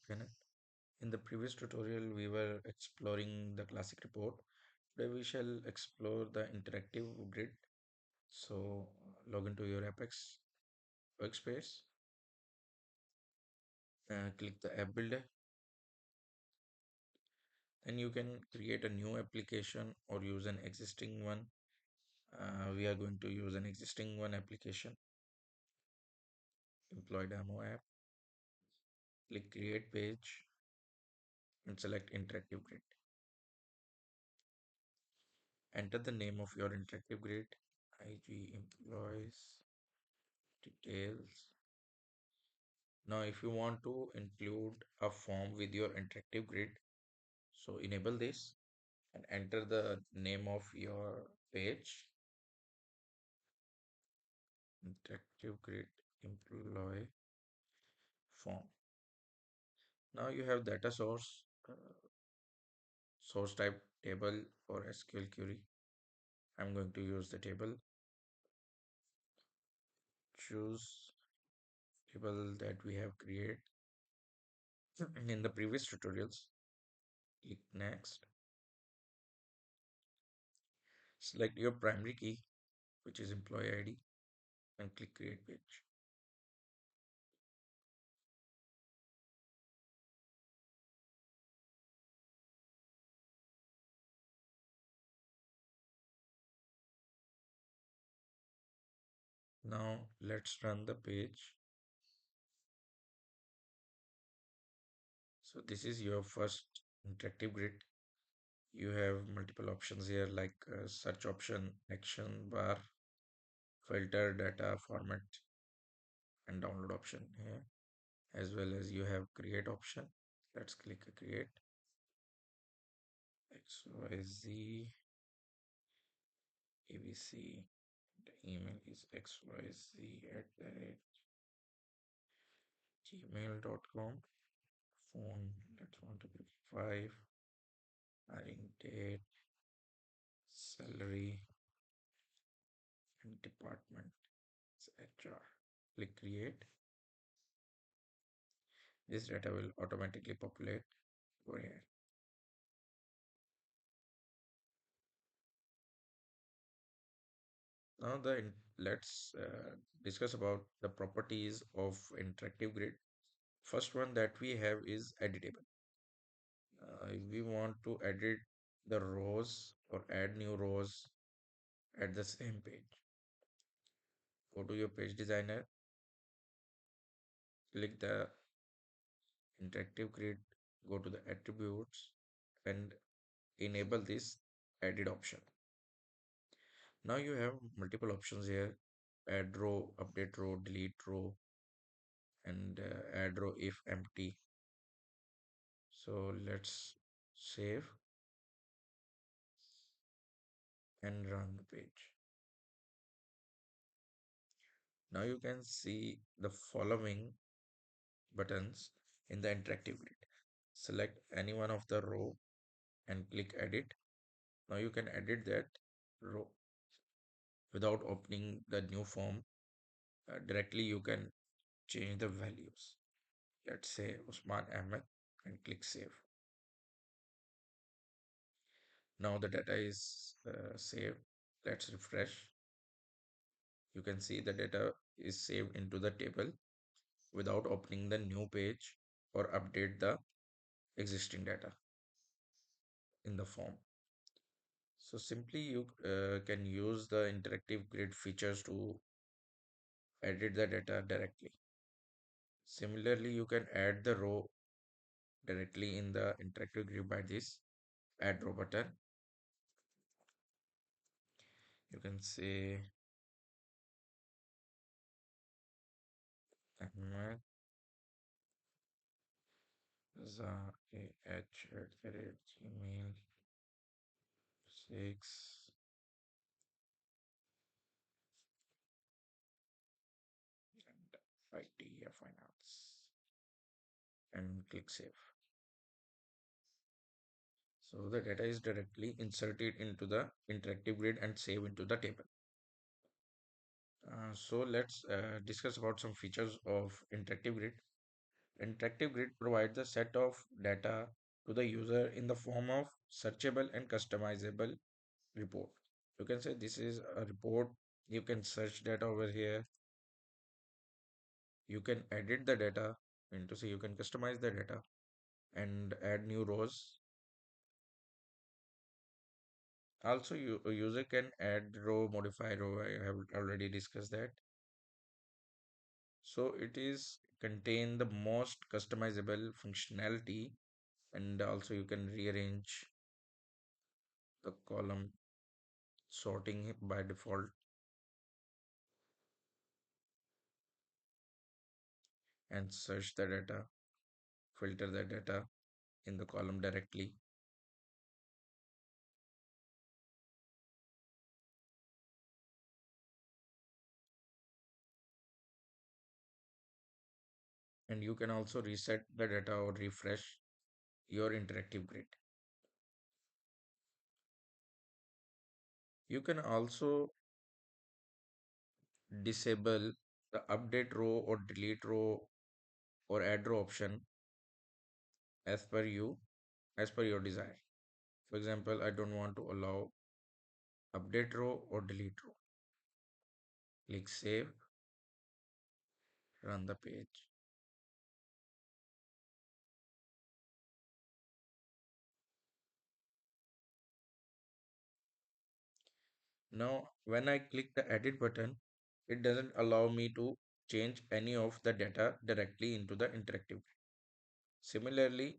channel. In the previous tutorial, we were exploring the classic report. Today, we shall explore the interactive grid. So, log into your Apex workspace, click the app builder, and you can create a new application or use an existing one. We are going to use an existing one application, employee demo app. Click create page and select interactive grid. Enter the name of your interactive grid, IG employees details. Now, if you want to include a form with your interactive grid, so enable this and enter the name of your page, interactive grid employee form. Now you have data source type table or SQL query. I'm going to use the table. Choose table that we have created in the previous tutorials. Click next. Select your primary key, which is employee ID, and click create page. Now let's run the page. So this is your first interactive grid. You have multiple options here like search option, action bar, filter, data format, and download option here, as well as you have create option. Let's click create. XYZ ABC. The email is xyz at the rate gmail.com. Phone, let's want to be 5. Hiring date, salary, and department. It's HR. Click create. This data will automatically populate over here. Now let's discuss about the properties of interactive grid. First one that we have is editable. If we want to edit the rows or add new rows at the same page, go to your page designer, click the interactive grid, go to the attributes and enable this edit option. Now you have multiple options here: add row, update row, delete row, and add row if empty. So let's save and run the page. Now you can see the following buttons in the interactive grid. Select any one of the row and click edit. Now you can edit that row without opening the new form. Directly you can change the values. Let's say Usman Ahmed and click save. Now the data is saved. Let's refresh. You can see the data is saved into the table without opening the new page or update the existing data in the form. So simply you can use the interactive grid features to edit the data directly. Similarly, you can add the row directly in the interactive grid by this add row button. You can say Ahmed Gmail 6 and IT finance and click save. So the data is directly inserted into the interactive grid and save into the table. So let's discuss about some features of interactive grid. Interactive grid provides a set of data to the user in the form of searchable and customizable report. You can say this is a report. You can search data over here. You can edit the data into, say, you can customize the data and add new rows. Also, a user can add row, modify row. I have already discussed that. So it is contain the most customizable functionality, and also you can rearrange the column sorting by default and search the data, filter the data in the column directly. And you can also reset the data or refresh your interactive grid. You can also disable the update row or delete row or add row option as per you, as per your desire. For example, I don't want to allow update row or delete row. Click save, run the page. Now, when I click the edit button, it doesn't allow me to change any of the data directly into the interactive. Similarly,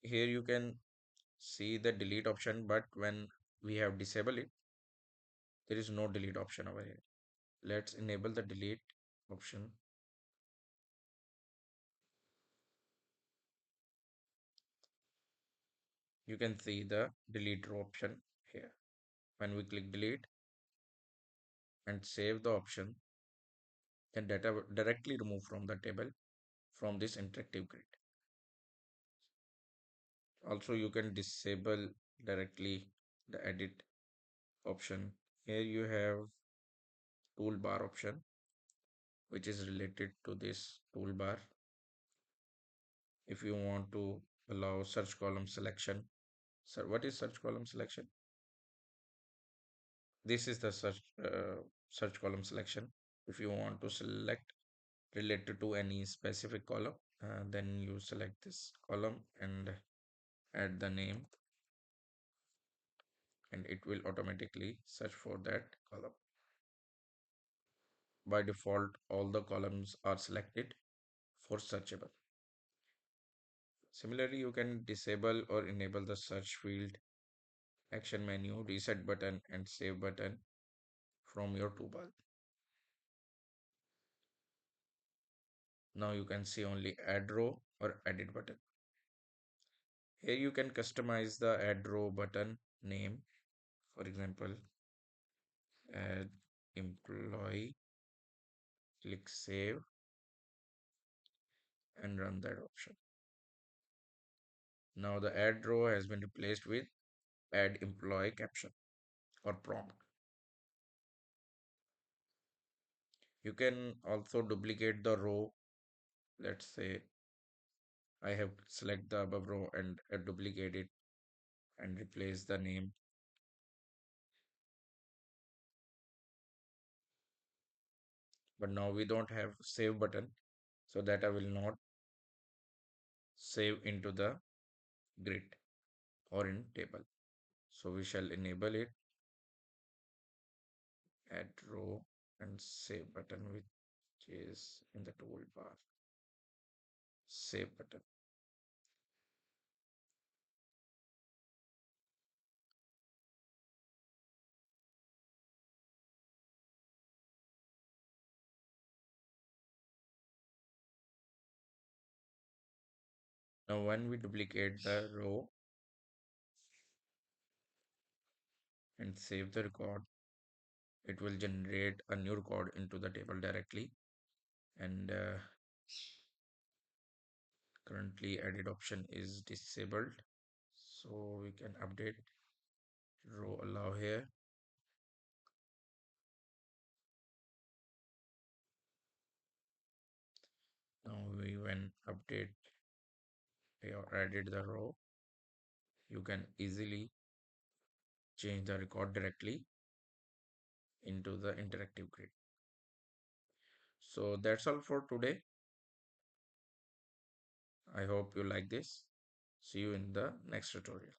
here you can see the delete option, but when we have disabled it, there is no delete option over here. Let's enable the delete option. You can see the delete row option here. When we click delete and save the option, then data will directly removed from the table from this interactive grid. Also, you can disable directly the edit option. Here you have toolbar option, which is related to this toolbar. If you want to allow search column selection. So what is search column selection? This is the search column selection. If you want to select related to any specific column, then you select this column and add the name, and it will automatically search for that column. By default, all the columns are selected for searchable. Similarly, you can disable or enable the search field, action menu, reset button, and save button from your toolbar. Now you can see only add row or edit button. Here you can customize the add row button name. For example, add employee, click save and run that option. Now the add row has been replaced with add employee caption or prompt. You can also duplicate the row. Let's say I have select the above row and duplicate it and replace the name. But now we don't have save button, so that I will not save into the grid or in table. So we shall enable it, add row and save button, which is in the toolbar. Save button. Now when we duplicate the row and save the record, it will generate a new record into the table directly. And currently edit option is disabled, so we can update row allow here. update or edit the row, you can easily change the record directly into the interactive grid. So that's all for today. I hope you like this. See you in the next tutorial.